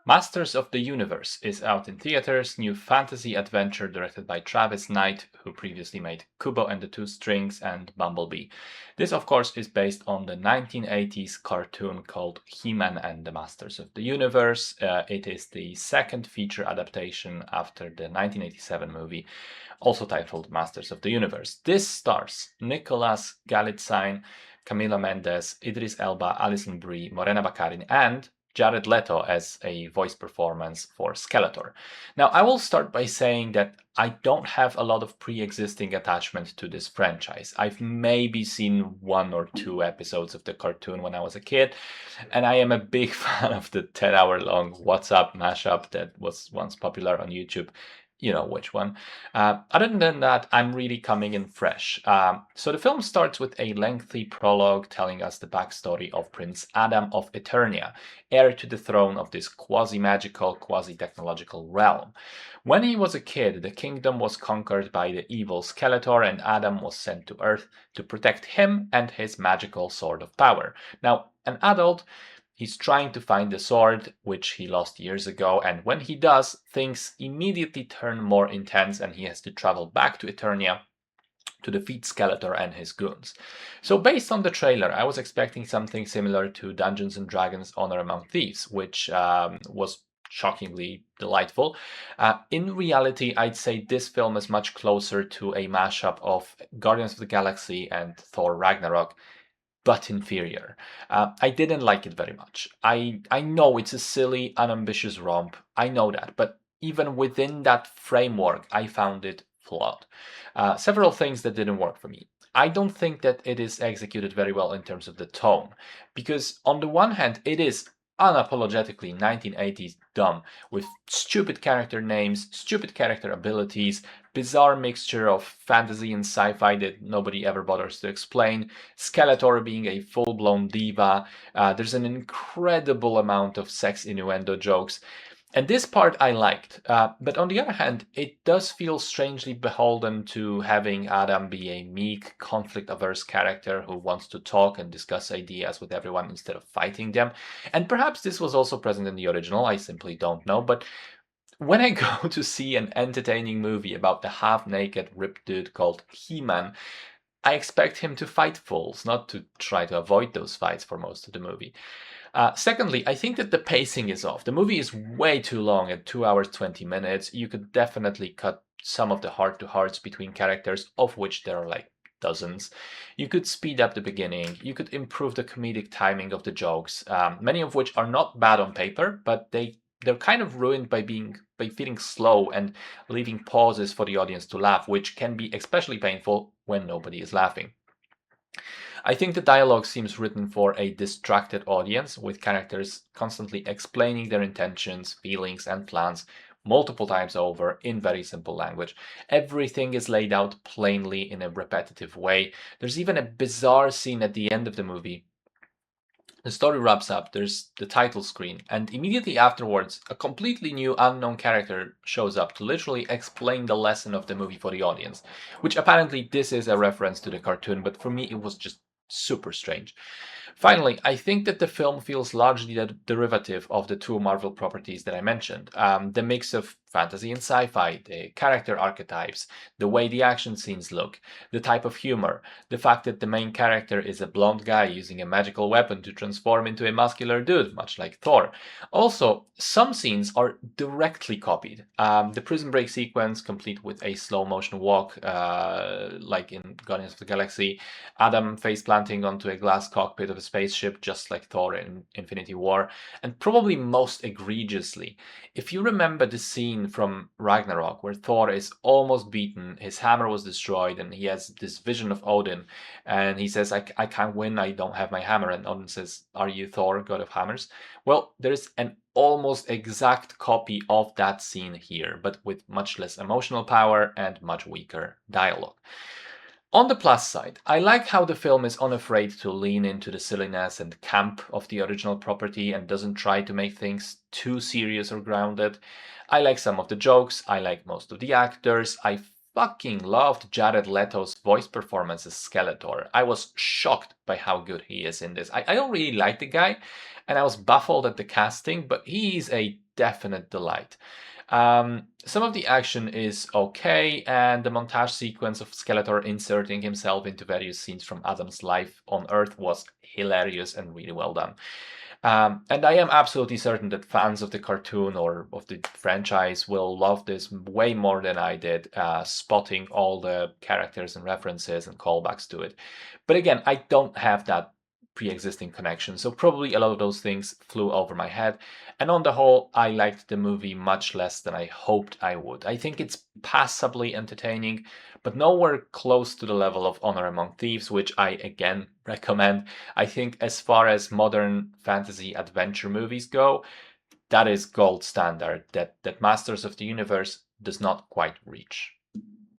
Masters of the Universe is out in theaters, new fantasy adventure directed by Travis Knight, who previously made Kubo and the Two Strings and Bumblebee. This, of course, is based on the 1980s cartoon called He-Man and the Masters of the Universe. It is the second feature adaptation after the 1987 movie, also titled Masters of the Universe. This stars Nicholas Galitzine, Camila Mendes, Idris Elba, Alison Brie, Morena Baccarin, and Jared Leto as a voice performance for Skeletor. Now, I will start by saying that I don't have a lot of pre-existing attachment to this franchise. I've maybe seen one or two episodes of the cartoon when I was a kid, and I am a big fan of the 10-hour long What's Up mashup that was once popular on YouTube. You know which one. Other than that, I'm really coming in fresh. So the film starts with a lengthy prologue telling us the backstory of Prince Adam of Eternia, heir to the throne of this quasi-magical, quasi-technological realm. When he was a kid, the kingdom was conquered by the evil Skeletor, and Adam was sent to Earth to protect him and his magical sword of power. Now, an adult, he's trying to find the sword, which he lost years ago, and when he does, things immediately turn more intense and he has to travel back to Eternia to defeat Skeletor and his goons. So based on the trailer, I was expecting something similar to Dungeons & Dragons Honor Among Thieves, which was shockingly delightful. In reality, I'd say this film is much closer to a mashup of Guardians of the Galaxy and Thor Ragnarok, but inferior. I didn't like it very much. I know it's a silly, unambitious romp. I know that, but even within that framework, I found it flawed. Several things that didn't work for me. I don't think that it is executed very well in terms of the tone, because on the one hand, it is unapologetically 1980s dumb, with stupid character names, stupid character abilities, bizarre mixture of fantasy and sci-fi that nobody ever bothers to explain, Skeletor being a full-blown diva, there's an incredible amount of sex innuendo jokes, and this part I liked, but on the other hand, it does feel strangely beholden to having Adam be a meek, conflict-averse character who wants to talk and discuss ideas with everyone instead of fighting them. And perhaps this was also present in the original, I simply don't know, but when I go to see an entertaining movie about the half-naked ripped dude called He-Man, I expect him to fight fools, not to try to avoid those fights for most of the movie. Secondly, I think that the pacing is off. The movie is way too long at 2 hours 20 minutes. You could definitely cut some of the heart-to-hearts between characters, of which there are like dozens. You could speed up the beginning. You could improve the comedic timing of the jokes, many of which are not bad on paper, but they're kind of ruined by feeling slow and leaving pauses for the audience to laugh, which can be especially painful when nobody is laughing. I think the dialogue seems written for a distracted audience, with characters constantly explaining their intentions, feelings, and plans multiple times over in very simple language. Everything is laid out plainly in a repetitive way. There's even a bizarre scene at the end of the movie. The story wraps up, there's the title screen, and immediately afterwards, a completely new unknown character shows up to literally explain the lesson of the movie for the audience, which apparently this is a reference to the cartoon, but for me it was just super strange. Finally, I think that the film feels largely the derivative of the two Marvel properties that I mentioned. The mix of fantasy and sci-fi, the character archetypes, the way the action scenes look, the type of humor, the fact that the main character is a blonde guy using a magical weapon to transform into a muscular dude, much like Thor. Also, some scenes are directly copied. The prison break sequence, complete with a slow motion walk, like in Guardians of the Galaxy, Adam face planting onto a glass cockpit of a spaceship, just like Thor in Infinity War, and probably most egregiously, if you remember the scene from Ragnarok where Thor is almost beaten, his hammer was destroyed, and he has this vision of Odin, and he says, I can't win, I don't have my hammer, and Odin says, are you Thor, god of hammers? Well, there's an almost exact copy of that scene here, but with much less emotional power and much weaker dialogue. On the plus side, I like how the film is unafraid to lean into the silliness and camp of the original property and doesn't try to make things too serious or grounded. I like some of the jokes, I like most of the actors, I fucking loved Jared Leto's voice performance as Skeletor. I was shocked by how good he is in this. I don't really like the guy, and I was baffled at the casting, but he's a definite delight. Some of the action is okay, and the montage sequence of Skeletor inserting himself into various scenes from Adam's life on Earth was hilarious and really well done. And I am absolutely certain that fans of the cartoon or of the franchise will love this way more than I did, spotting all the characters and references and callbacks to it. But again, I don't have that pre-existing connection, so probably a lot of those things flew over my head. And on the whole, I liked the movie much less than I hoped I would. I think it's passably entertaining, but nowhere close to the level of Honor Among Thieves, which I again recommend. I think as far as modern fantasy adventure movies go, that is gold standard that Masters of the Universe does not quite reach.